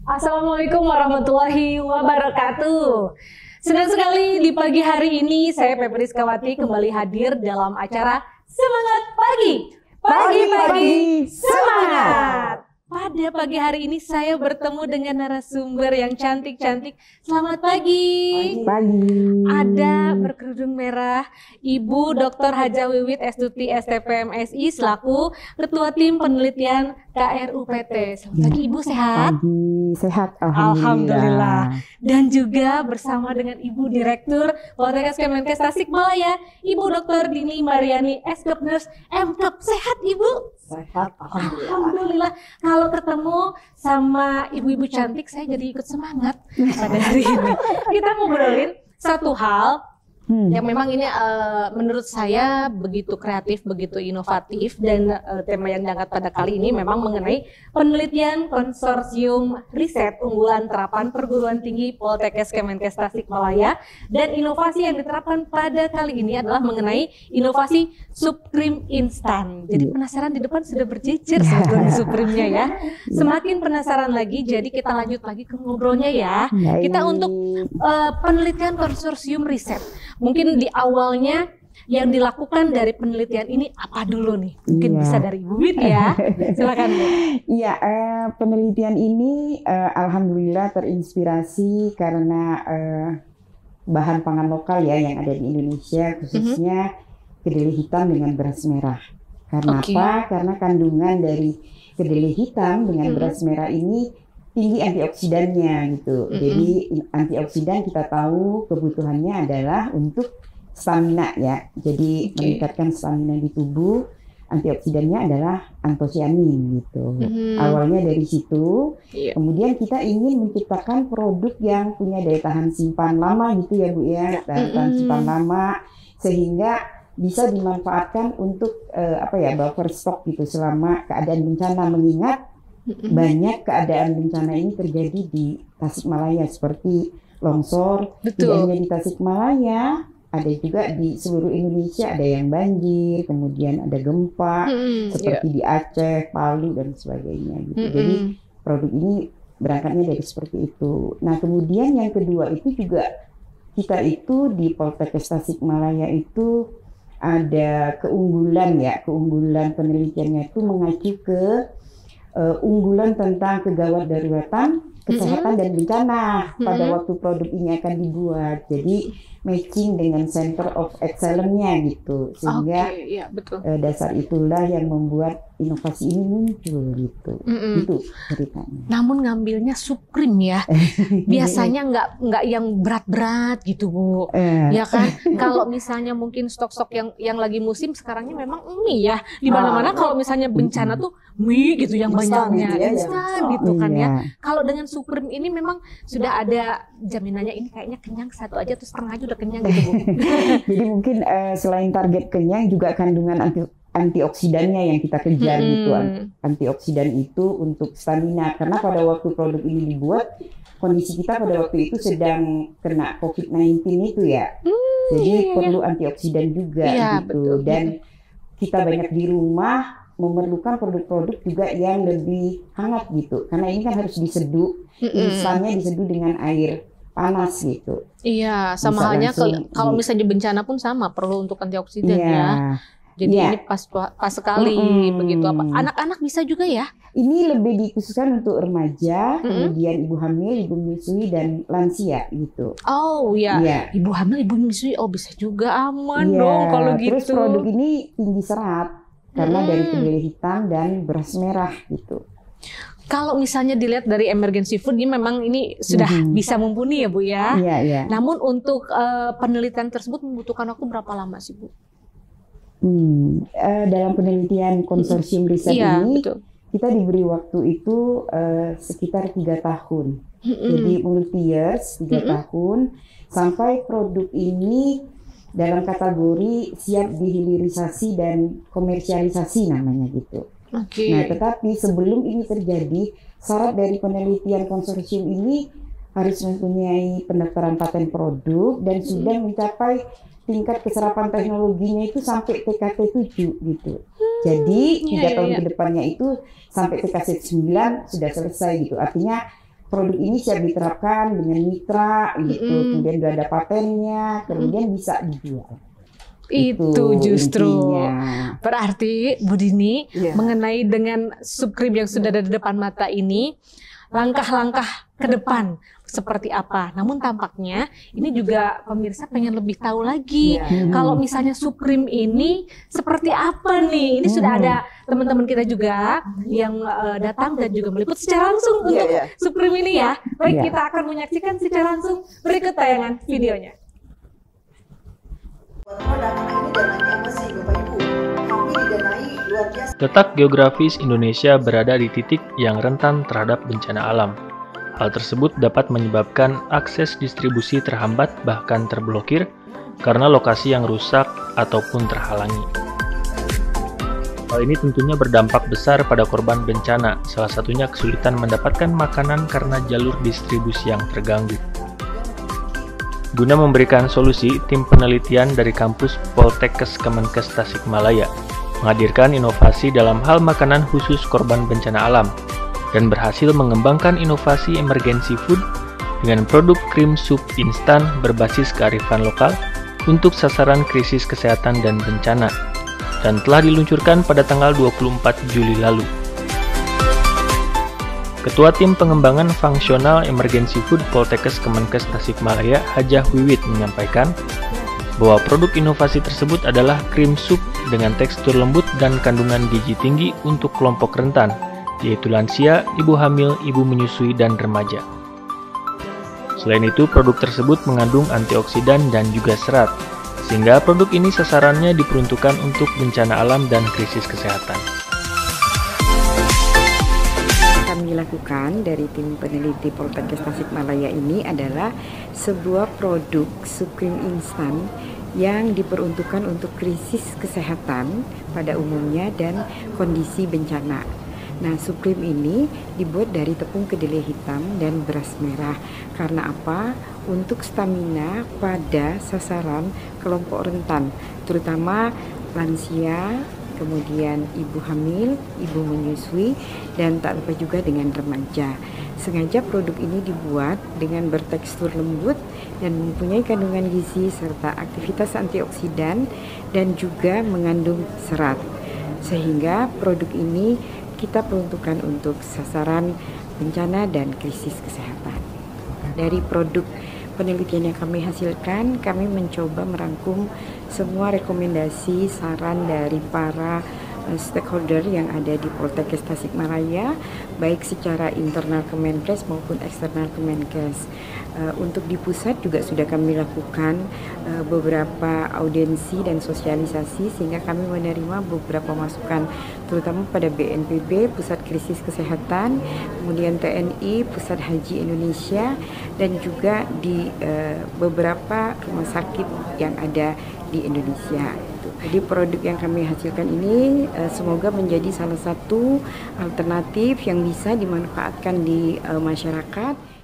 Assalamualaikum warahmatullahi wabarakatuh. Senang sekali di pagi hari ini saya Pepi Rizkawati kembali hadir dalam acara Semangat Pagi. Pagi-pagi semangat. Pada pagi hari ini saya bertemu dengan narasumber yang cantik-cantik. Selamat pagi. Pagi. Ada berkerudung merah, Ibu Dr. Haja Wiwit Estuti STPMSI selaku Ketua Tim Penelitian KRUPT. Selamat pagi Ibu, sehat? Pagi, sehat. Alhamdulillah. Dan juga bersama dengan Ibu Direktur Poltekkes Kemenkes Tasikmalaya, Ibu Dr. Dini Mariani Eskepners MKep. Sehat Ibu? Sehat, Alhamdulillah. Kalau ketemu sama ibu-ibu cantik, saya jadi ikut semangat pada hari ini. Kita ngobrolin satu hal yang memang ini menurut saya begitu kreatif, begitu inovatif, dan tema yang diangkat pada kali ini memang mengenai penelitian konsorsium riset unggulan terapan perguruan tinggi Poltekkes Kemenkes Tasikmalaya, dan inovasi yang diterapkan pada kali ini adalah mengenai inovasi Supkrim instan. Jadi penasaran, di depan sudah berjejer sebetulnya Supkrimnya ya. Semakin penasaran lagi, jadi kita lanjut lagi ke ngobrolnya ya. Kita untuk penelitian konsorsium riset. Mungkin di awalnya yang dilakukan dari penelitian ini apa dulu nih? Mungkin bisa dari Bu Wit ya. Silakan Bu. Iya, penelitian ini alhamdulillah terinspirasi karena bahan pangan lokal ya yang ada di Indonesia, khususnya kedelai hitam dengan beras merah. Karena apa? Karena kandungan dari kedelai hitam dengan beras merah ini tinggi antioksidannya gitu. Jadi antioksidan kita tahu kebutuhannya adalah untuk stamina ya. Jadi meningkatkan stamina di tubuh. Antioksidannya adalah antosianin gitu. Awalnya dari situ. Kemudian kita ingin menciptakan produk yang punya daya tahan simpan lama gitu ya Bu ya. Daya tahan simpan lama sehingga bisa dimanfaatkan untuk buffer stock gitu selama keadaan bencana, mengingat banyak keadaan bencana ini terjadi di Tasikmalaya seperti longsor. Tidak hanya di Tasikmalaya, ada juga di seluruh Indonesia, ada yang banjir, kemudian ada gempa seperti di Aceh, Palu dan sebagainya gitu. Jadi produk ini berangkatnya dari seperti itu. Nah kemudian yang kedua itu juga kita itu di Poltekkes Tasikmalaya itu ada keunggulan penelitiannya itu mengacu ke unggulan tentang kegawat daruratan, kesehatan dan bencana pada waktu produk ini akan dibuat. Jadi matching dengan Center of Excellence-nya gitu, sehingga dasar itulah yang membuat inovasi ini muncul gitu. Itu ceritanya. Namun ngambilnya Supkrim ya, biasanya nggak yang berat-berat gitu Bu, ya kan? Kalau misalnya mungkin stok-stok yang lagi musim sekarangnya memang mie ya, di mana-mana kalau misalnya bencana tuh mie gitu yang banyaknya instan gitu kan ya. Kalau dengan Supkrim ini memang sudah ada jaminannya, ini kayaknya kenyang satu aja terus setengah aja udah kenyang gitu Bu. Jadi mungkin selain target kenyang juga kandungan antioksidannya yang kita kejar gitu. Antioksidan itu untuk stamina, karena pada waktu produk ini dibuat kondisi kita pada waktu itu sedang kena COVID-19 itu ya. Jadi perlu antioksidan juga gitu. Dan kita banyak di rumah memerlukan produk-produk juga yang lebih hangat gitu, karena ini kan harus diseduh, instannya diseduh dengan air panas gitu. Iya, sama halnya kalau misalnya bencana pun sama, perlu untuk antioksidan ya. Jadi ini pas sekali begitu. Anak-anak bisa juga ya? Ini lebih dikhususkan untuk remaja, kemudian ibu hamil, ibu menyusui dan lansia gitu. Oh iya. Ibu hamil, ibu menyusui, oh bisa juga, aman dong kalau gitu. Terus produk ini tinggi serat karena dari kedelai hitam dan beras merah gitu. Kalau misalnya dilihat dari emergency food, ini memang ini sudah bisa mumpuni ya Bu ya. Iya. Namun untuk penelitian tersebut membutuhkan waktu berapa lama sih Bu? Dalam penelitian konsorsium riset ini kita diberi waktu itu sekitar 3 tahun. Jadi multi years 3 tahun sampai produk ini dalam kategori siap dihilirisasi dan komersialisasi namanya gitu. Nah, tetapi sebelum ini terjadi, syarat dari penelitian konsorsium ini harus mempunyai pendaftaran paten produk dan sudah mencapai tingkat keserapan teknologinya itu sampai TKT 7 gitu. Jadi 3 tahun ke depannya itu sampai TKT 9 sudah selesai gitu. Artinya produk ini siap diterapkan dengan mitra gitu, kemudian udah ada patennya, kemudian bisa dijual. Itu justru intinya. Berarti Bu Dini mengenai dengan subkrim yang sudah ada di depan mata ini, langkah-langkah ke depan seperti apa. Namun tampaknya ini juga pemirsa pengen lebih tahu lagi. Kalau misalnya subkrim ini seperti apa nih? Ini sudah ada teman-teman kita juga yang datang dan juga meliput secara langsung untuk subkrim ini ya. Baik, kita akan menyaksikan secara langsung berikut tayangan videonya. Letak geografis Indonesia berada di titik yang rentan terhadap bencana alam. Hal tersebut dapat menyebabkan akses distribusi terhambat bahkan terblokir karena lokasi yang rusak ataupun terhalangi. Hal ini tentunya berdampak besar pada korban bencana, salah satunya kesulitan mendapatkan makanan karena jalur distribusi yang terganggu. Guna memberikan solusi, tim penelitian dari kampus Poltekkes Kemenkes Tasikmalaya menghadirkan inovasi dalam hal makanan khusus korban bencana alam dan berhasil mengembangkan inovasi emergency food dengan produk krim sup instan berbasis kearifan lokal untuk sasaran krisis kesehatan dan bencana dan telah diluncurkan pada tanggal 24 Juli lalu. Ketua Tim Pengembangan Fungsional Emergency Food Poltekkes Kemenkes Tasikmalaya, Hajah Wiwit menyampaikan bahwa produk inovasi tersebut adalah krim sup dengan tekstur lembut dan kandungan gizi tinggi untuk kelompok rentan, yaitu lansia, ibu hamil, ibu menyusui, dan remaja. Selain itu, produk tersebut mengandung antioksidan dan juga serat, sehingga produk ini sasarannya diperuntukkan untuk bencana alam dan krisis kesehatan. Kami lakukan dari tim peneliti Poltekkes Tasikmalaya ini adalah sebuah produk subkrim instan yang diperuntukkan untuk krisis kesehatan pada umumnya dan kondisi bencana. Nah, subkrim ini dibuat dari tepung kedelai hitam dan beras merah. Karena apa? Untuk stamina pada sasaran kelompok rentan, terutama lansia, kemudian ibu hamil, ibu menyusui, dan tak lupa juga dengan remaja. Sengaja produk ini dibuat dengan bertekstur lembut dan mempunyai kandungan gizi serta aktivitas antioksidan dan juga mengandung serat. Sehingga produk ini kita peruntukkan untuk sasaran bencana dan krisis kesehatan. Dari produk penelitian yang kami hasilkan, kami mencoba merangkum semua rekomendasi saran dari para stakeholder yang ada di Poltekkes Tasikmalaya, baik secara internal Kemenkes maupun eksternal Kemenkes. Untuk di pusat juga sudah kami lakukan beberapa audiensi dan sosialisasi, sehingga kami menerima beberapa masukan terutama pada BNPB, Pusat Krisis Kesehatan, kemudian TNI, Pusat Haji Indonesia, dan juga di beberapa rumah sakit yang ada di Indonesia. Jadi produk yang kami hasilkan ini semoga menjadi salah satu alternatif yang bisa dimanfaatkan di masyarakat.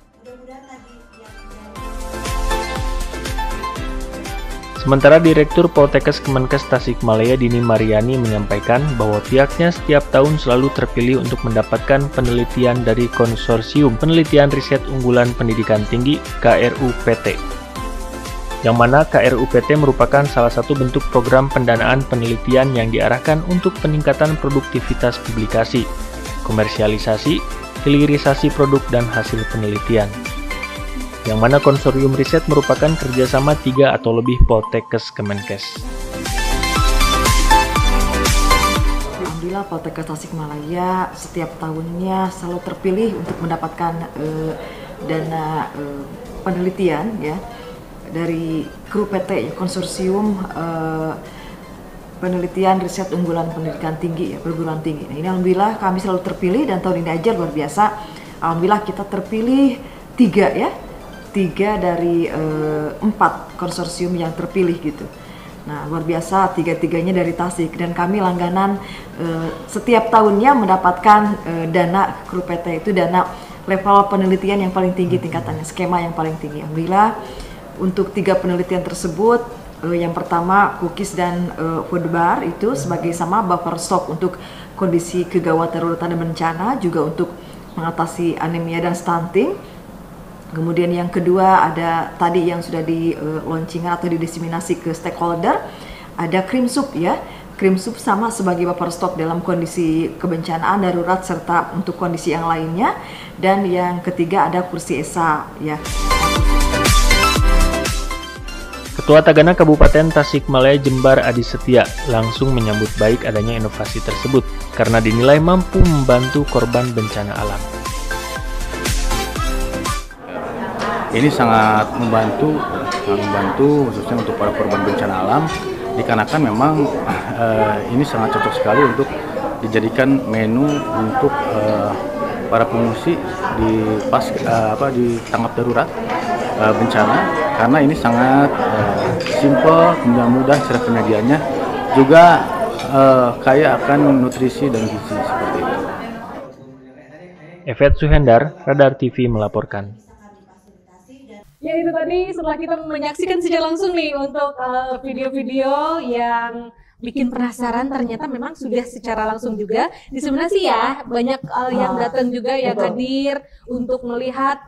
Sementara Direktur Poltekkes Kemenkes Tasikmalaya Dini Mariani menyampaikan bahwa pihaknya setiap tahun selalu terpilih untuk mendapatkan penelitian dari Konsorsium Penelitian Riset Unggulan Pendidikan Tinggi KRUPT. Yang mana KRUPT merupakan salah satu bentuk program pendanaan penelitian yang diarahkan untuk peningkatan produktivitas publikasi, komersialisasi, hilirisasi produk dan hasil penelitian. Yang mana konsorsium riset merupakan kerjasama 3 atau lebih Poltekkes Kemenkes. Alhamdulillah Poltekkes Tasikmalaya setiap tahunnya selalu terpilih untuk mendapatkan dana penelitian ya dari KRUPT, konsorsium penelitian riset unggulan pendidikan tinggi ya, perguruan tinggi. Nah, ini alhamdulillah kami selalu terpilih dan tahun ini aja luar biasa. Alhamdulillah kita terpilih 3 dari 4 konsorsium yang terpilih gitu. Nah, luar biasa, 3-3-nya dari Tasik, dan kami langganan setiap tahunnya mendapatkan dana KRUPT, itu dana level penelitian yang paling tinggi tingkatannya, skema yang paling tinggi. Alhamdulillah untuk 3 penelitian tersebut, yang pertama cookies dan food bar itu sebagai sama buffer stock untuk kondisi kegawat daruratan dan bencana, juga untuk mengatasi anemia dan stunting. Kemudian yang kedua ada tadi yang sudah di launching atau didiseminasi ke stakeholder, ada Krim Sup ya. Krim Sup sama sebagai buffer stock dalam kondisi kebencanaan darurat serta untuk kondisi yang lainnya. Dan yang ketiga ada kursi ESA ya. Ketua Tagana Kabupaten Tasikmalaya Jembar Adi Setia langsung menyambut baik adanya inovasi tersebut karena dinilai mampu membantu korban bencana alam. Ini sangat membantu khususnya untuk para korban bencana alam, dikarenakan memang ini sangat cocok sekali untuk dijadikan menu untuk para pengungsi di tanggap darurat bencana, karena ini sangat simple, kemudian mudah cara penyajiannya, juga kaya akan nutrisi dan gizi seperti itu. Evet Suhendar, Radar TV melaporkan. Ya itu tadi setelah kita menyaksikan secara langsung nih untuk video-video yang bikin penasaran, ternyata memang sudah secara langsung juga diseminasi ya, banyak yang datang juga yang hadir untuk melihat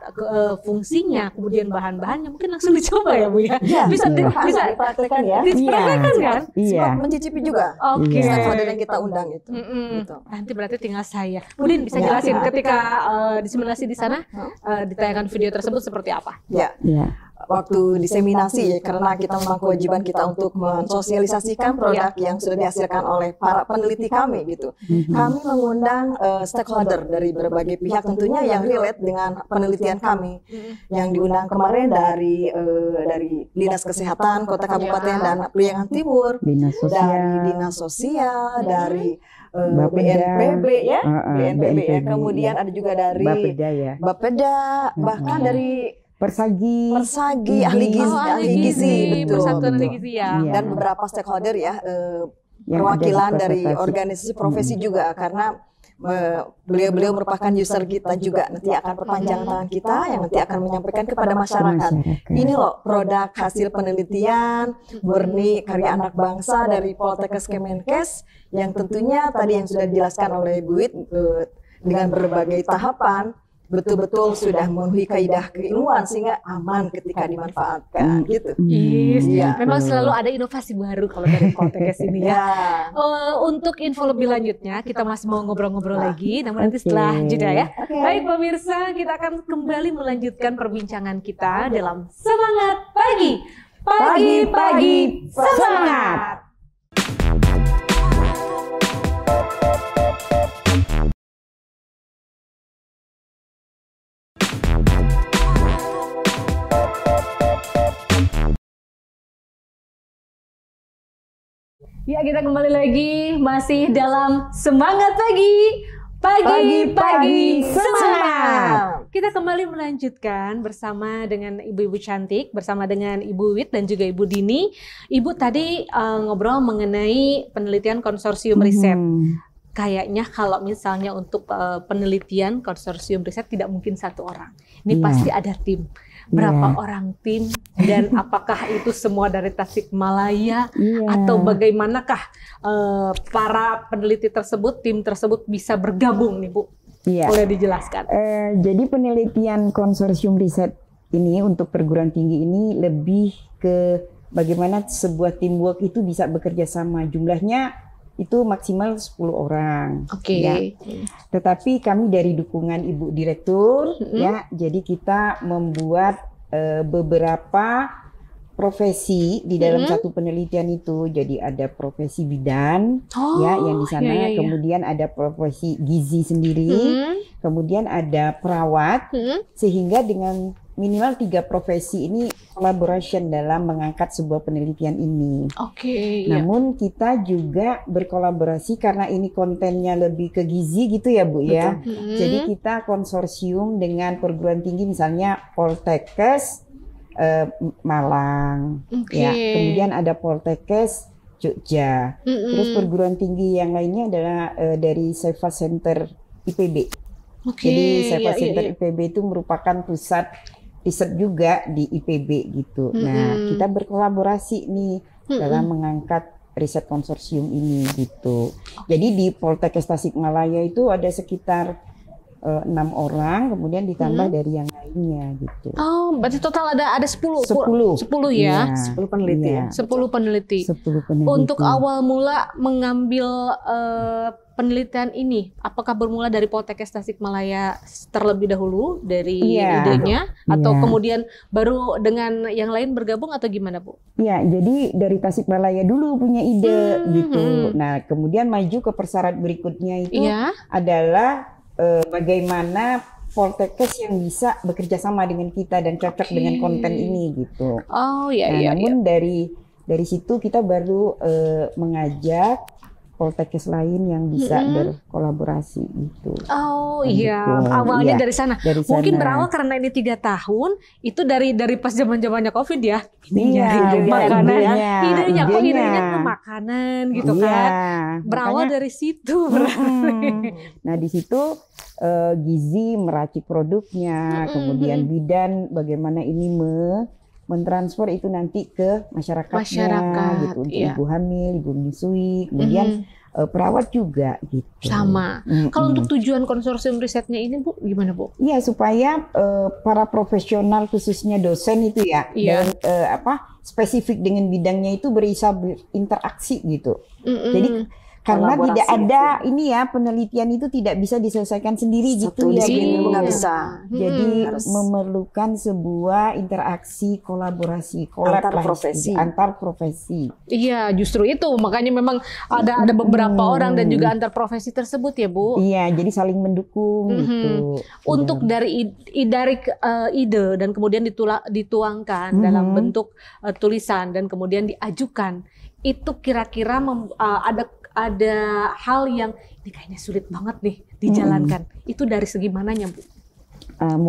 fungsinya, kemudian bahan-bahannya mungkin langsung dicoba ya Bu ya. Bisa dipraktekkan ya. Dipraktekkan kan? Iya. Mencicipi juga. Oke. Stakeholder yang kita undang itu. Gitu. Nanti berarti tinggal saya. Udin bisa jelasin ketika diseminasi di sana ditayangkan video tersebut seperti apa? Ya. Waktu diseminasi, karena kita memang kewajiban kita untuk mensosialisasikan produk yang sudah dihasilkan oleh para peneliti kami gitu. Kami mengundang stakeholder dari berbagai pihak tentunya yang relate dengan penelitian kami. Yang diundang kemarin dari Dinas Kesehatan Kota Kabupaten dan Priangan Timur, dari Dinas Sosial, dari BNPB ya, BNPB ya. Kemudian ada juga dari Bapeda, bahkan dari Persagi, ahli gizi, betul. Persatuan ahli gizi ya. Dan beberapa stakeholder ya, perwakilan dari organisasi profesi juga, karena beliau merupakan user kita juga, nanti akan perpanjangan tangan kita yang nanti akan menyampaikan kepada masyarakat. Ini loh produk hasil penelitian murni karya anak bangsa dari Poltekkes Kemenkes, yang tentunya tadi yang sudah dijelaskan oleh Bu Wit dengan berbagai tahapan betul-betul sudah memenuhi kaidah keilmuan sehingga aman ketika dimanfaatkan gitu. Memang selalu ada inovasi baru kalau dari Poltekkes ini ya. Untuk info lebih lanjutnya kita masih mau ngobrol-ngobrol lagi, namun nanti setelah jeda ya. Baik pemirsa, kita akan kembali melanjutkan perbincangan kita dalam Semangat Pagi. Pagi-pagi semangat. Ya, kita kembali lagi masih dalam Semangat Pagi. Pagi-pagi semangat. Kita kembali melanjutkan bersama dengan ibu-ibu cantik, bersama dengan Ibu Wit dan juga Ibu Dini. Ibu tadi ngobrol mengenai penelitian konsorsium riset. Kayaknya kalau misalnya untuk penelitian konsorsium riset tidak mungkin satu orang. Ini pasti ada tim. Berapa orang tim, dan apakah itu semua dari Tasikmalaya atau bagaimanakah para peneliti tersebut, tim tersebut bisa bergabung nih Bu? Boleh dijelaskan? Jadi penelitian konsorsium riset ini untuk perguruan tinggi ini lebih ke bagaimana sebuah teamwork itu bisa bekerja sama. Jumlahnya itu maksimal 10 orang. Ya. Tetapi kami dari dukungan Ibu Direktur ya, jadi kita membuat beberapa profesi di dalam satu penelitian itu. Jadi ada profesi bidan ya yang di sana, kemudian ada profesi gizi sendiri, kemudian ada perawat, sehingga dengan minimal 3 profesi ini collaboration dalam mengangkat sebuah penelitian ini. Namun kita juga berkolaborasi karena ini kontennya lebih ke gizi gitu ya Bu ya. Jadi kita konsorsium dengan perguruan tinggi misalnya Poltekkes Malang, ya. Kemudian ada Poltekkes Jogja. Terus perguruan tinggi yang lainnya adalah dari Seva Center IPB. Jadi Seva Center IPB itu merupakan pusat riset juga di IPB gitu. Nah, kita berkolaborasi nih dalam mengangkat riset konsorsium ini gitu. Jadi di Poltekkes Tasikmalaya itu ada sekitar 6 orang, kemudian ditambah dari yang lainnya gitu. Oh, berarti total ada 10. 10 ya. 10 peneliti ya. 10 peneliti. 10 peneliti. Untuk awal mula mengambil penelitian ini, apakah bermula dari Poltekkes Tasikmalaya terlebih dahulu dari idenya, atau kemudian baru dengan yang lain bergabung atau gimana, Bu? Ya, jadi dari Tasikmalaya dulu punya ide gitu. Nah, kemudian maju ke persyarat berikutnya itu adalah bagaimana Poltekkes yang bisa bekerja sama dengan kita dan cocok dengan konten ini gitu. Oh iya, namun dari situ kita baru mengajak Poltekkes lain yang bisa berkolaborasi gitu. Oh iya, awalnya dari sana. Mungkin berawal karena ini 3 tahun, itu dari pas zaman-zamannya COVID ya. Ini makanan, idenya ke makanan gitu kan. Berawal dari situ. Nah di situ Gizi meracik produknya, kemudian Bidan bagaimana ini mentransfer itu nanti ke masyarakatnya gitu, untuk ibu hamil, ibu menyusui, kemudian perawat juga gitu. Sama. Kalau untuk tujuan konsorsium risetnya ini, Bu, gimana, Bu? Iya, supaya para profesional khususnya dosen itu dan spesifik dengan bidangnya itu bisa berinteraksi gitu. Jadi karena tidak ada penelitian itu tidak bisa diselesaikan sendiri gitu ya, nggak bisa. Jadi memerlukan sebuah interaksi, kolaborasi, antar profesi. Iya, justru itu makanya memang ada beberapa orang dan juga antar profesi tersebut ya, Bu. Iya, jadi saling mendukung gitu. Untuk dari ide dan kemudian dituangkan dalam bentuk tulisan dan kemudian diajukan, itu kira-kira ada hal yang ini kayaknya sulit banget nih dijalankan. Itu dari segi mananya, Bu?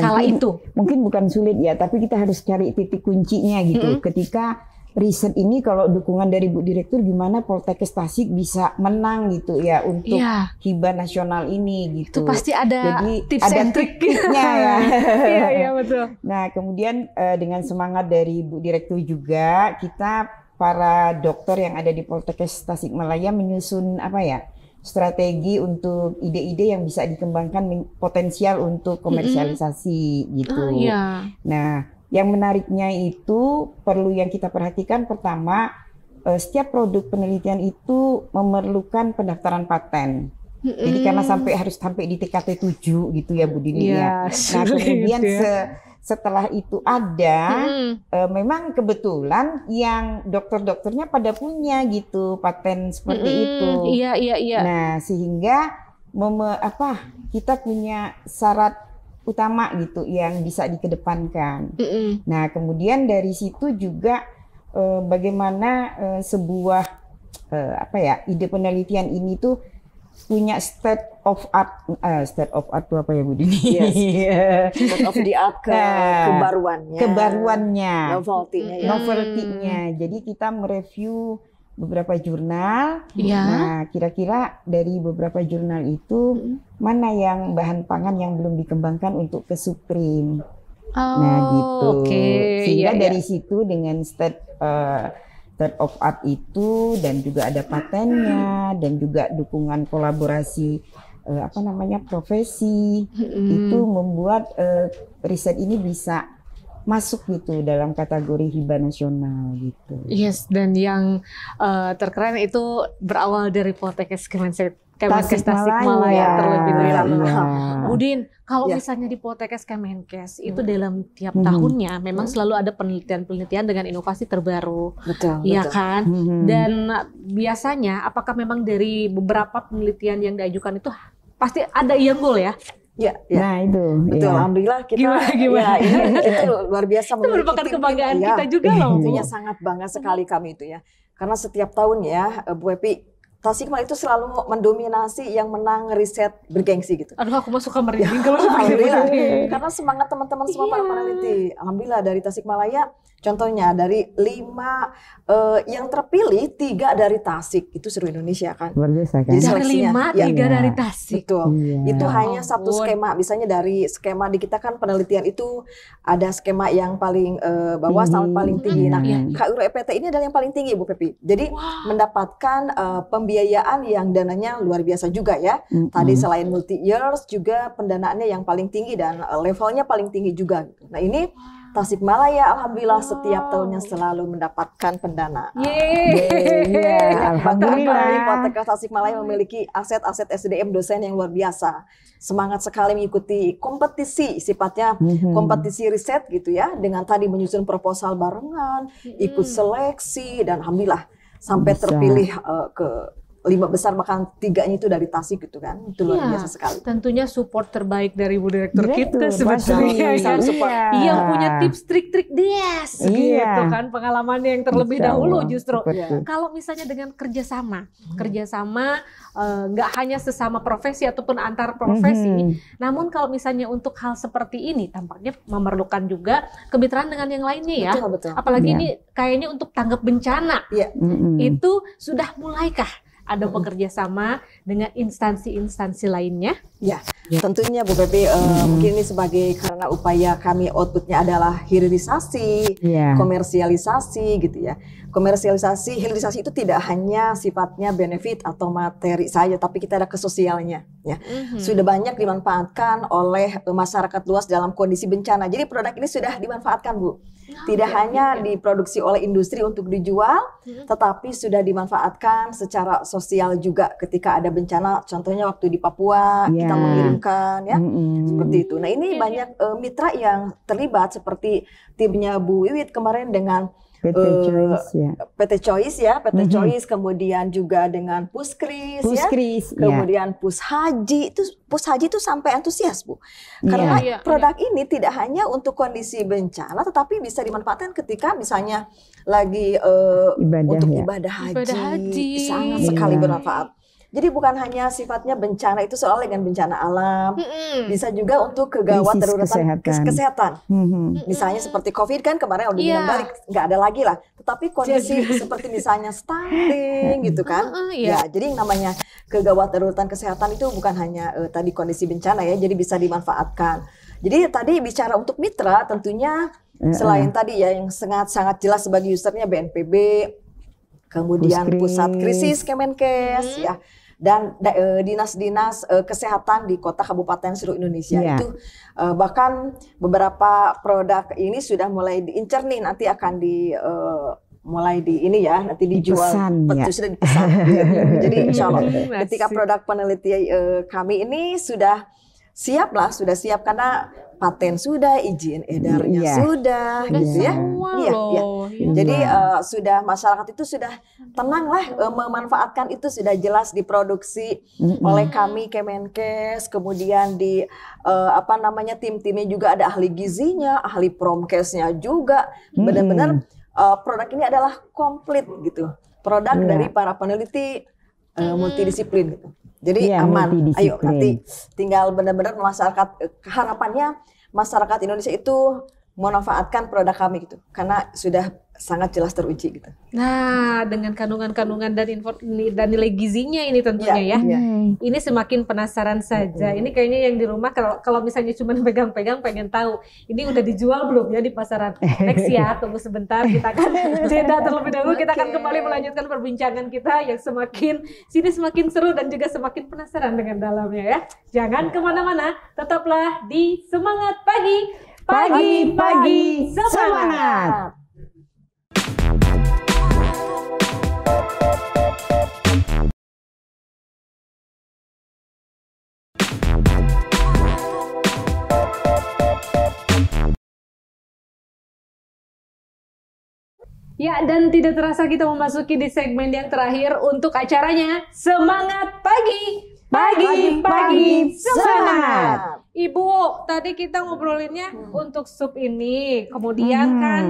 Kala itu mungkin bukan sulit ya, tapi kita harus cari titik kuncinya gitu. Ketika riset ini kalau dukungan dari Bu Direktur, gimana Poltekkes Tasik bisa menang gitu ya untuk hibah nasional ini gitu. Itu pasti ada tips ada and triknya ya. Iya betul. Nah kemudian dengan semangat dari Bu Direktur juga, kita para dokter yang ada di Poltekkes Tasikmalaya menyusun strategi untuk ide-ide yang bisa dikembangkan potensial untuk komersialisasi gitu. Nah, yang menariknya itu perlu yang kita perhatikan, pertama setiap produk penelitian itu memerlukan pendaftaran paten. Jadi karena harus sampai di TKT 7 gitu ya Bu Dini ya. Nah, kemudian setelah itu ada, memang kebetulan yang dokter-dokternya pada punya gitu paten seperti itu. Iya. Nah sehingga kita punya syarat utama gitu yang bisa dikedepankan. Nah kemudian dari situ juga bagaimana sebuah ide penelitian ini tuh punya state of art itu apa ya Bu Dini? State of the art kebaruannya, novelty-nya. Jadi kita mereview beberapa jurnal. Nah, kira-kira dari beberapa jurnal itu mana yang bahan pangan yang belum dikembangkan untuk ke Supreme. Nah, gitu. Sehingga dari situ dengan state of art itu dan juga ada patennya dan juga dukungan kolaborasi profesi itu membuat riset ini bisa masuk gitu dalam kategori hibah nasional gitu. Yes, dan yang terkeren itu berawal dari Poltekkes Tasikmalaya terlebih dahulu. Budin, kalau misalnya di Poltekkes Kemenkes itu dalam tiap tahunnya memang selalu ada penelitian-penelitian dengan inovasi terbaru. Betul. Kan? Dan biasanya apakah memang dari beberapa penelitian yang diajukan itu pasti ada yang goal ya? Ya. Nah itu betul. Alhamdulillah kita gimana? Itu luar biasa. Itu merupakan kebanggaan kita juga loh. Tentunya sangat bangga sekali kami itu ya. Karena setiap tahun ya Bu Epi, Tasikmalaya itu selalu mendominasi yang menang riset bergengsi gitu. Aduh, aku mau suka merinding kalau alhamdulillah. Karena semangat teman-teman semua para peneliti. Alhamdulillah dari Tasikmalaya, contohnya dari 5 yang terpilih 3 dari Tasik, itu seluruh Indonesia kan. Luar biasa kan. Dari 5 3 dari Tasik. Betul. Itu hanya satu skema. Misalnya dari skema di kita kan penelitian itu ada skema yang paling bawah sampai paling tinggi. Nah, KUR EPT ini adalah yang paling tinggi Bu Pepi. Jadi mendapatkan pembiayaan pembiayaan yang dananya luar biasa juga ya. Tadi selain multi years juga pendanaannya yang paling tinggi dan levelnya paling tinggi juga. Nah ini Tasikmalaya alhamdulillah setiap tahunnya selalu mendapatkan pendanaan. Alhamdulillah. Politeknik Tasikmalaya memiliki aset-aset SDM dosen yang luar biasa. Semangat sekali mengikuti kompetisi, sifatnya kompetisi riset gitu ya, dengan tadi menyusun proposal barengan, ikut seleksi, dan alhamdulillah sampai terpilih ke 5 besar, bahkan 3-nya itu dari Tasik gitu kan. Itu luar biasa sekali. Tentunya support terbaik dari Bu Direktur kita sebetulnya kan. Yang punya tips trik-trik gitu kan, pengalamannya yang terlebih dahulu justru. Kalau misalnya dengan kerjasama nggak hanya sesama profesi ataupun antar profesi, namun kalau misalnya untuk hal seperti ini tampaknya memerlukan juga kemitraan dengan yang lainnya ya. Betul. Apalagi ini kayaknya untuk tanggap bencana. Itu sudah mulaikah ada bekerja sama dengan instansi-instansi lainnya? Ya, tentunya Bu Pepi, mungkin ini sebagai karena upaya kami outputnya adalah hilirisasi, komersialisasi gitu ya. Hilirisasi itu tidak hanya sifatnya benefit atau materi saja, tapi kita ada ke sosialnya. Ya. Sudah banyak dimanfaatkan oleh masyarakat luas dalam kondisi bencana. Jadi produk ini sudah dimanfaatkan Bu. Tidak hanya diproduksi oleh industri untuk dijual, tetapi sudah dimanfaatkan secara sosial juga ketika ada bencana. Contohnya waktu di Papua kita mengirimkan ya seperti itu. Nah ini banyak mitra yang terlibat seperti timnya Bu Wiwit kemarin dengan PT Choice, kemudian juga dengan Puskris ya, kemudian Pushaji. Pushaji itu sampai antusias Bu, karena produk ini tidak hanya untuk kondisi bencana, tetapi bisa dimanfaatkan ketika misalnya lagi untuk ibadah haji. Sangat sekali bermanfaat. Jadi bukan hanya sifatnya bencana itu soal dengan bencana alam, bisa juga untuk kegawat daruratan kesehatan. Misalnya seperti COVID kan kemarin udah bilang balik, nggak ada lagi lah. Tetapi kondisi seperti misalnya stunting gitu kan, ya jadi yang namanya kegawat daruratan kesehatan itu bukan hanya tadi kondisi bencana ya, jadi bisa dimanfaatkan. Jadi tadi bicara untuk mitra tentunya selain tadi ya yang sangat jelas sebagai usernya BNPB, kemudian Pusat Krisis Kemenkes ya. Dan dinas-dinas kesehatan di kota kabupaten seluruh Indonesia itu bahkan beberapa produk ini sudah mulai diincer nih, nanti akan mulai nanti dijual, sudah dipesan. Jadi insya Allah ketika produk peneliti kami ini sudah siap karena paten sudah, izin edarnya sudah, gitu ya. Jadi sudah masyarakat itu sudah tenang lah memanfaatkan itu, sudah jelas diproduksi oleh kami Kemenkes, kemudian di tim-timnya juga ada ahli gizinya, ahli promkesnya juga, benar-benar produk ini adalah komplit gitu, produk dari para peneliti multidisiplin gitu. Jadi aman, ayo nanti tinggal benar-benar masyarakat, harapannya masyarakat Indonesia itu memanfaatkan produk kami gitu, karena sudah sangat jelas teruji gitu. Nah, dengan kandungan-kandungan dan nilai gizinya ini tentunya ini semakin penasaran saja. Ini kayaknya yang di rumah kalau misalnya cuma pegang-pegang pengen tahu ini udah dijual belum ya di pasaran. Next ya, tunggu sebentar, kita akan jeda terlebih dahulu. Kita akan kembali melanjutkan perbincangan kita yang semakin seru dan juga semakin penasaran dengan dalamnya ya. Jangan kemana-mana, tetaplah di Semangat Pagi. Pagi-pagi semangat. Ya, dan tidak terasa kita memasuki di segmen yang terakhir untuk acaranya Semangat Pagi. Pagi-pagi semangat. Ibu, tadi kita ngobrolinnya untuk sup ini, kemudian kan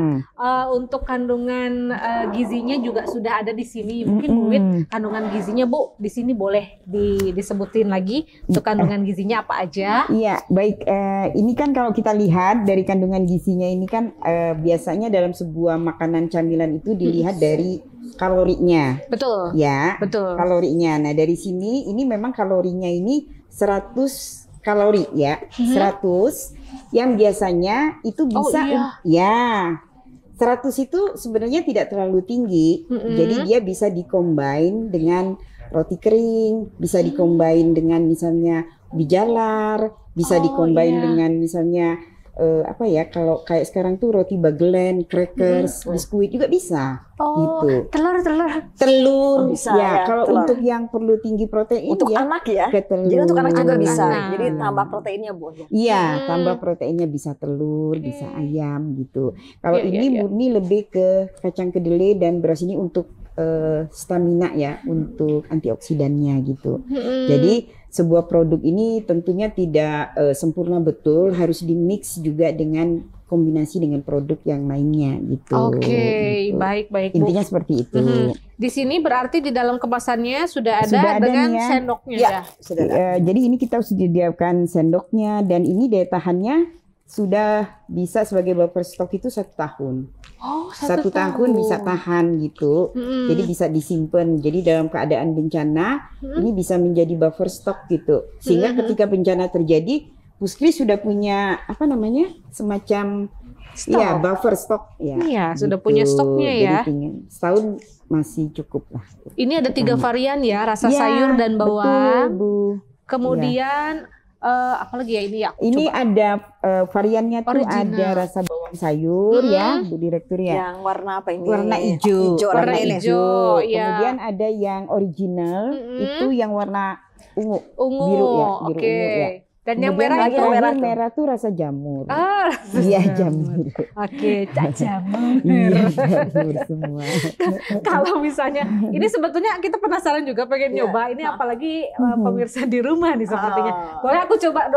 untuk kandungan gizinya juga sudah ada di sini. Mungkin Bu Wit, kandungan gizinya Bu di sini boleh disebutin lagi untuk kandungan gizinya apa aja? Iya, baik. Ini kan kalau kita lihat dari kandungan gizinya ini kan biasanya dalam sebuah makanan camilan itu dilihat dari kalorinya. Betul. Ya, betul. Kalorinya. Nah, dari sini ini memang kalorinya ini 100 kalori ya. 100 yang biasanya itu bisa 100 itu sebenarnya tidak terlalu tinggi. Jadi dia bisa dikombin dengan roti kering, bisa dikombain dengan misalnya ubi jalar, bisa dikombain dengan misalnya apa ya, kalau kayak sekarang tuh roti bagelen, crackers, biskuit juga bisa. Gitu. Telur bisa ya. Kalau telur. untuk yang perlu tinggi protein Untuk ya, anak ya. ke telur. Jadi untuk anak juga bisa. Anak. Jadi tambah proteinnya Bu. Iya, tambah proteinnya bisa telur, bisa ayam gitu. Kalau Iya, ini iya. murni lebih ke kacang kedelai dan beras ini untuk stamina ya, untuk antioksidannya gitu. Jadi sebuah produk ini tentunya tidak sempurna betul, harus dimix juga dengan kombinasi dengan produk yang lainnya gitu. Oke, Gitu. baik Bu. Intinya seperti itu. Di sini berarti di dalam kemasannya sudah ada Sudah ada dengan nih ya. sendoknya Ya, ya. sudah ada. Jadi ini kita sediakan sendoknya dan ini daya tahannya sudah bisa sebagai buffer stok itu 1 tahun. Oh, 1 tahun bisa tahan gitu. Jadi bisa disimpan. Jadi dalam keadaan bencana ini bisa menjadi buffer stok gitu. Sehingga ketika bencana terjadi, Puskris sudah punya apa namanya? Semacam ya buffer stok ya. Iya, sudah punya stoknya ya. Jadi setahun masih cukup lah. Ini ada 3 varian ya, rasa Ya, sayur dan bawang. betul, Bu. Kemudian apalagi ya ini ya? Ini Coba. ada variannya tuh Original. ada rasa bawang sayur ya, Bu Direktur ya. Yang warna apa ini? Warna hijau, Warna ini. hijau, ya. Kemudian ada yang original, itu yang warna ungu, Ungu. biru ya, biru Oke. ungu ya. Dan yang Kemudian merah lagi itu? yang merah merah, tuh. tuh rasa jamur. Ah, Iya jamur. oke, Cak jamur. Iya jamur semua. Kalau misalnya ini sebetulnya kita penasaran juga pengen Iya. nyoba ini, apalagi pemirsa di rumah nih sepertinya. Boleh aku coba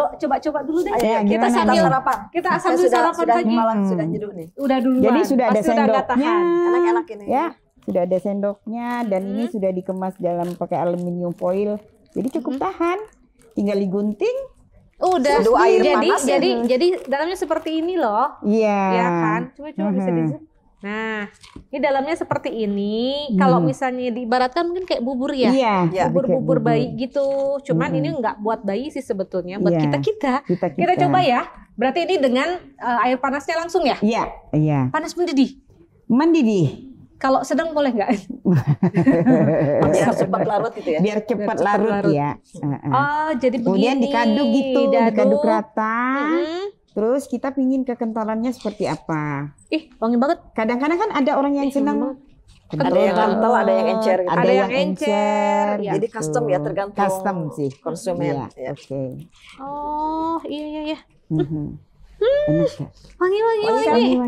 dulu deh. Ayo, kita gimana sambil nih? sarapan. kita Saya sambil sarapan sudah lagi. malam sudah nyeduh nih. Udah duluan. Jadi sudah ada Pasti udah nggak sendoknya. tahan. Enak-enak ini. Ya, sudah ada sendoknya dan ini sudah dikemas dalam pakai aluminium foil. Jadi cukup tahan. Tinggal digunting. Udah. Seduh air jadi panas ya. jadi dalamnya seperti ini loh. Iya. Ya kan? Coba bisa di zoom. Nah, ini dalamnya seperti ini. Kalau misalnya diibaratkan mungkin kayak bubur ya. Iya. Ya, Bubur-bubur bayi gitu. Cuman ini nggak buat bayi sih sebetulnya, buat Iya. kita-kita. Kita Kita coba ya. Berarti ini dengan air panasnya langsung ya? Iya, iya. Panas mendidih. Mendidih. Kalau sedang boleh nggak? Biar cepat larut gitu ya. Biar cepat cepat larut, larut. ya. Oh, jadi Kemudian begini. dikaduk gitu, dikaduk rata. Mm-mm. Terus kita pingin kekentalannya seperti apa. Ih, wangi banget. Kadang-kadang kan ada orang yang senang Ada yang kental, ada yang encer gitu. Ada yang encer, ya. Jadi custom ya, tergantung custom sih konsumen. Iya, Ya. oke. Oh, iya. Enak gak? Wangi.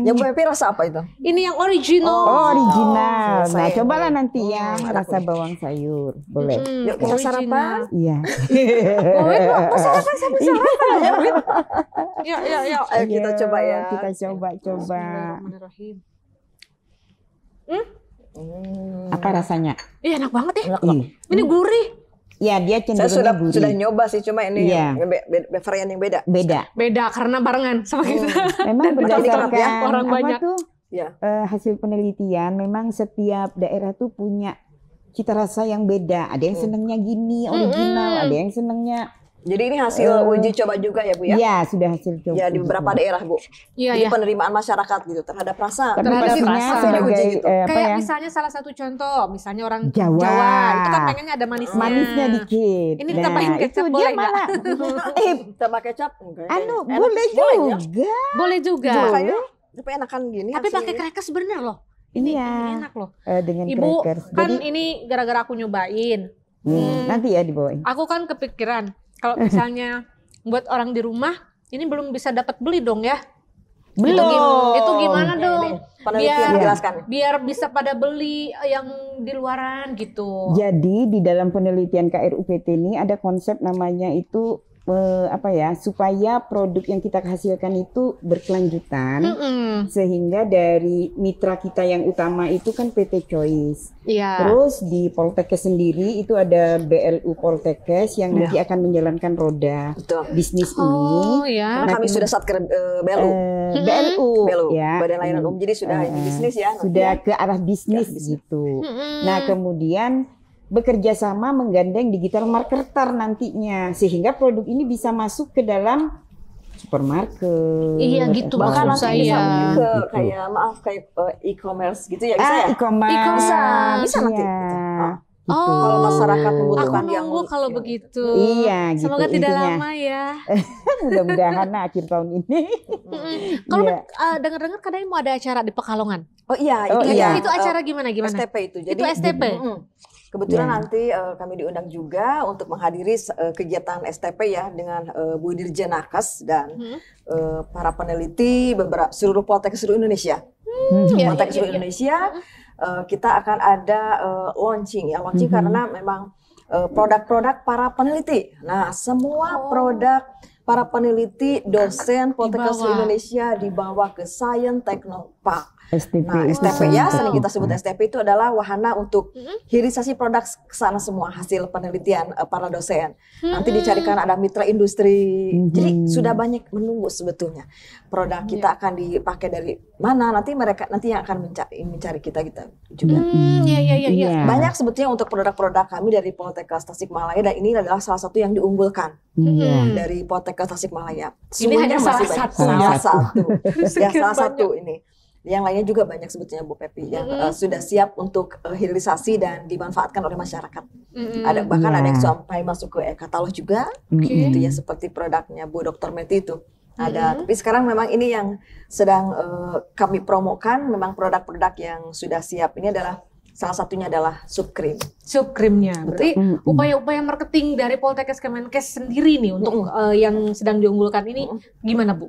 Yang Bu Epi rasa apa itu? Ini yang original. Oh, original. selesai. Nah, cobalah nanti yang enak rasa bawang sayur. Boleh. Yuk kita sarapan. Iya. Oh, mau sarapan sambil sarapan. Ya. Ayo kita coba ya. Kita coba. Bismillahirrahmanirrahim. Apa rasanya? Ih, enak banget ya. Ih. Ini gurih. Ya, dia Saya cenderung sudah nyoba sih, cuma ini Iya. varian yang beda. beda. Beda karena barengan sama kita. Memang berdasarkan ya, orang apa banyak. tuh Ya. hasil penelitian, memang setiap daerah tuh punya cita rasa yang beda. Ada yang senengnya gini, original. Ada yang senengnya. Jadi ini hasil uji coba juga ya Bu ya? Ya, sudah hasil coba. Ya di beberapa daerah Bu. Iya, Jadi iya. penerimaan masyarakat gitu terhadap rasa. Tapi terhadap pastinya rasa. sebagai Uji gitu. apa Kayak ya? misalnya salah satu contoh, misalnya orang Jawa. itu kan pengennya ada manisnya. Manisnya dikit. Ini ditambahin kecap, itu boleh dia malah. Tambah kecap enggak? Anu, Enak. boleh ya? juga. Boleh juga. Makanya tapi enakan gini. Tapi pakai hasilnya. crackers bener loh. Ini Iya. enak loh. Dengan Ibu, crackers. kan Jadi ini gara-gara aku nyobain. nanti ya dibawain. Aku kan kepikiran kalau misalnya buat orang di rumah ini belum bisa dapat beli dong ya. Belum. Itu gimana dong? Penelitian menjelaskan. Biar bisa pada beli yang di luaran gitu. Jadi di dalam penelitian KRUPT ini ada konsep namanya itu apa ya, supaya produk yang kita hasilkan itu berkelanjutan. Sehingga dari mitra kita yang utama itu kan PT Choice. Iya. Terus di Poltekkes sendiri itu ada BLU Poltekkes yang nanti akan menjalankan roda Betul. bisnis Oh ini. ya. Karena kami sudah satker BLU. BLU ya. ya. Badan Layanan Umum. Jadi sudah ini bisnis ya. nanti Sudah ya. ke arah bisnis gitu. Nah, kemudian bekerja sama menggandeng digital marketer nantinya sehingga produk ini bisa masuk ke dalam supermarket. Iya, gitu Bahkan maksud nanti bisa saya. mungkin ke Gitu. kayak maaf kayak e-commerce gitu ya bisa ya? E-commerce. E-commerce. Bisa nanti. Iya. Gitu. Oh. Gitu. Kalau masyarakat Aku membutuhkan yang nunggu kalau begitu. Iya, gitu Semoga tidak intinya. lama ya. Mudah-mudahan akhir tahun ini. Kalau Iya. dengar-dengar kadang mau ada acara di Pekalongan. Oh iya, Oh, itu iya. ya. Itu acara gimana? STP itu. Itu STP? Kebetulan Ya. nanti kami diundang juga untuk menghadiri kegiatan STP ya dengan Bu Dirjen Nakes dan para peneliti seluruh Poltek seluruh Indonesia. Iya, Poltek iya, seluruh iya. Indonesia kita akan ada launching ya, launching karena memang produk-produk para peneliti. Nah, semua produk para peneliti, dosen Poltek Dibawa. seluruh Indonesia dibawa ke Science Technopark. STP Nah, itu STP ya, sangat sering kita sebut tepat. STP itu adalah wahana untuk hilirisasi produk ke sana semua hasil penelitian para dosen. Nanti dicarikan ada mitra industri. Jadi sudah banyak menunggu sebetulnya. Produk kita akan dipakai dari mana? Nanti mereka yang akan mencari kita juga. Iya. Banyak sebetulnya untuk produk-produk kami dari Poltekkes Tasikmalaya dan ini adalah salah satu yang diunggulkan Iya. dari Poltekkes Tasikmalaya. Ini hanya salah Masih banyak. satu Salah ya? satu. Ya, Sekian salah satu ini. Yang lainnya juga banyak sebetulnya Bu Pepi yang sudah siap untuk hilirisasi dan dimanfaatkan oleh masyarakat. Ada bahkan ada yang sampai masuk ke katalog juga, gitu ya seperti produknya Bu Dr. Meti itu. Ada, tapi sekarang memang ini yang sedang kami promokan, memang produk-produk yang sudah siap. Ini adalah salah satunya adalah sup krim. Sup krimnya. Berarti upaya-upaya marketing dari Poltekkes Kemenkes sendiri nih untuk yang sedang diunggulkan ini gimana Bu?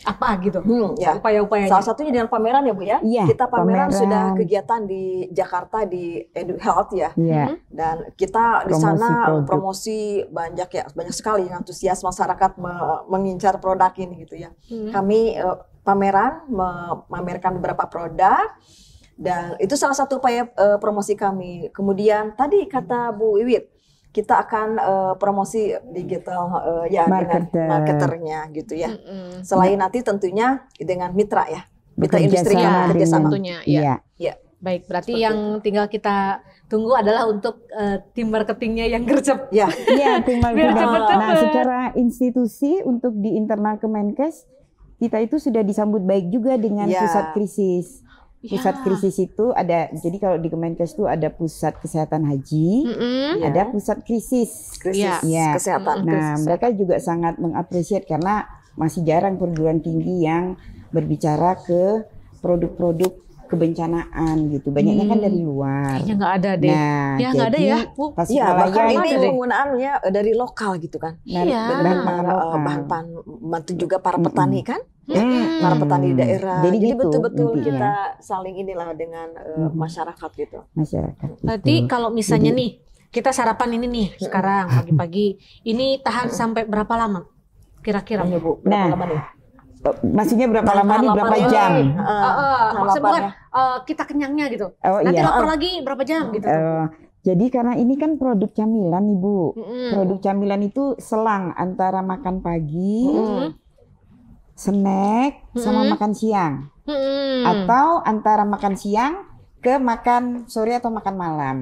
Apa gitu? Ya. Upaya-upayanya. Salah satunya dengan pameran ya Bu ya. Iya, Kita pameran pameran. sudah kegiatan di Jakarta di Edu Health ya. Iya. Dan kita di Promosi sana produk. promosi banyak sekali yang antusias masyarakat mengincar produk ini gitu ya. Kami pameran memamerkan beberapa produk dan itu salah satu upaya promosi kami. Kemudian tadi kata Bu Wiwit, kita akan promosi digital dengan marketernya gitu ya. Selain nanti tentunya dengan mitra ya. Mitra industri yang kerjasama. Tentunya, ya. Ya. Baik, berarti yang tinggal kita tunggu adalah untuk tim marketingnya yang gercep. Ya. Iya, tinggal Biar kita. cepet-cepet. Nah, secara institusi untuk di internal Kemenkes kita itu sudah disambut baik juga dengan Ya. pusat krisis. Pusat krisis itu ada, jadi kalau di Kemenkes itu ada pusat kesehatan haji, ada pusat krisis. Krisis Iya. kesehatan. Nah, mereka juga sangat mengapresiasi karena masih jarang perguruan tinggi yang berbicara ke produk-produk kebencanaan gitu. Banyaknya kan dari luar. Kayaknya nggak ada deh. Nah, Ya nggak ada jadi ya, Bu. Iya, Tasikmalaya bahkan ini itu penggunaannya dari lokal gitu kan. Iya. bahan pangan lokal. Bahan bantu juga para petani kan. Ya, para petani di daerah. Jadi Jadi gitu betul-betul intinya. kita saling inilah dengan masyarakat gitu. Masyarakat. Berarti kalau misalnya nih kita sarapan ini nih sekarang pagi-pagi, ini tahan sampai berapa lama? Kira-kira? Ya, Bu, berapa Nah, lama nih? Maksudnya berapa lama nih, berapa Laparnya jam? nih. Maksudnya bukan Laparnya. kita kenyangnya gitu. Oh Nanti iya. lapar lagi berapa jam gitu. Jadi karena ini kan produk camilan nih Bu. Mm-mm. Produk camilan itu selang antara makan pagi, snack, sama makan siang. Atau antara makan siang ke makan sore atau makan malam.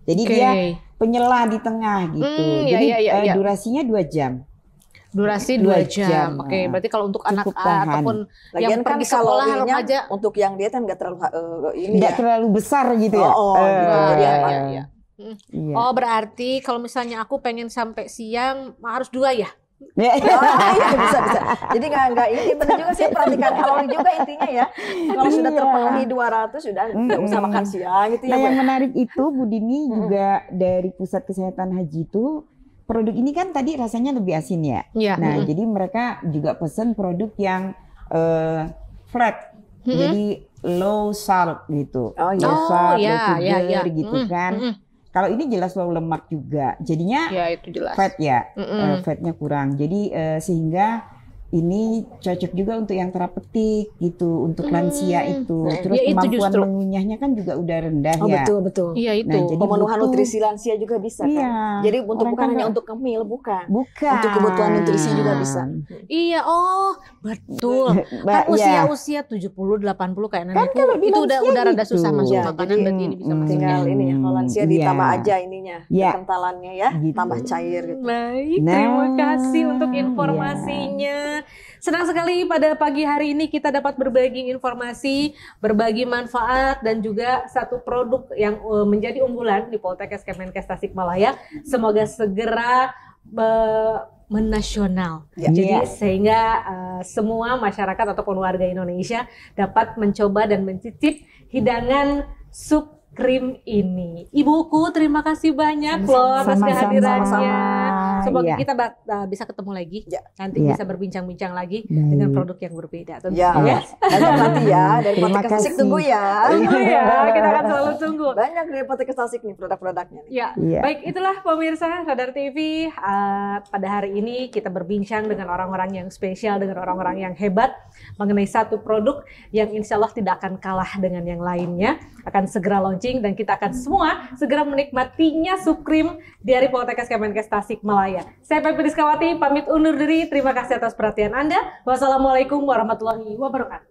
Jadi Oke. dia penyela di tengah gitu. Iya, Jadi iya. durasinya 2 jam. Durasi 2 Dua jam. jam. Oke, berarti kalau untuk anak Cukup tahan. ataupun Lagian yang kan pergi sekolah kalorinya remaja. untuk yang diet kan nggak terlalu ini Tidak ya. terlalu besar gitu ya. Oh, gitu. Jadi Iya, apa? iya, iya. Iya. Oh, berarti kalau misalnya aku pengen sampai siang harus 2 ya? Ya. Iya, bisa. Jadi nggak ini benar juga sih, perhatikan kalori juga intinya ya. Kalau sudah Iya. terpenuhi 200 sudah nggak usah makan siang gitu ya. Nah, Bu. yang menarik itu Bu Dini juga dari Pusat Kesehatan Haji itu produk ini kan tadi rasanya lebih asin ya. Iya. Nah, jadi mereka juga pesen produk yang flat. Jadi low salt gitu. Oh, iya. Low salt, iya, low sugar iya, iya. gitu kan. Kalau ini jelas low lemak juga. Jadinya Ya, itu jelas. fat ya. Fatnya kurang. Jadi sehingga ini cocok juga untuk yang terapeutik gitu, untuk lansia itu. Terus Ya, itu kemampuan justru. mengunyahnya kan juga udah rendah Oh, ya. betul. Iya, itu. Nah, jadi Pemenuhan butuh- nutrisi lansia juga bisa Iya. kan. Jadi untuk Orang bukan kan hanya nggak- untuk kemil, bukan. Bukan. Untuk kebutuhan nutrisi juga bisa. Iya, oh, betul. Mbak, Kan iya. usia 70-80 kayak Kan nenekku. kalau di Itu udah lansia rada gitu. susah masuk Ya, makanan, jadi, berarti ini bisa masuk. Tinggal ini ya, kalau lansia Iya. ditambah aja ininya, Iya. kekentalannya ya, Gitu. tambah cair gitu. Baik, Nah, terima kasih untuk iya. informasinya. semuanya. Senang sekali pada pagi hari ini kita dapat berbagi informasi, berbagi manfaat, dan juga satu produk yang menjadi unggulan di Poltekkes Kemenkes Tasikmalaya. Semoga segera menasional. Jadi sehingga semua masyarakat ataupun warga Indonesia dapat mencoba dan mencicip hidangan sup krim ini. Ibuku, terima kasih banyak loh atas kehadirannya. Semoga kita bisa ketemu lagi. Nanti bisa berbincang-bincang lagi dengan produk yang berbeda. Banyak nanti ya dari Poltekkes Tasik, tunggu ya. Tunggu ya, kita akan selalu tunggu. Banyak dari Poltekkes Tasik nih produk-produknya. Baik, itulah pemirsa Radar TV. Pada hari ini kita berbincang dengan orang-orang yang spesial, dengan orang-orang yang hebat mengenai satu produk yang insya Allah tidak akan kalah dengan yang lainnya. Akan segera launching dan kita akan semua segera menikmatinya sup krim dari Poltekkes Kemenkes Tasikmalaya. Saya Pepi Rizkawati pamit undur diri. Terima kasih atas perhatian Anda. Wassalamualaikum warahmatullahi wabarakatuh.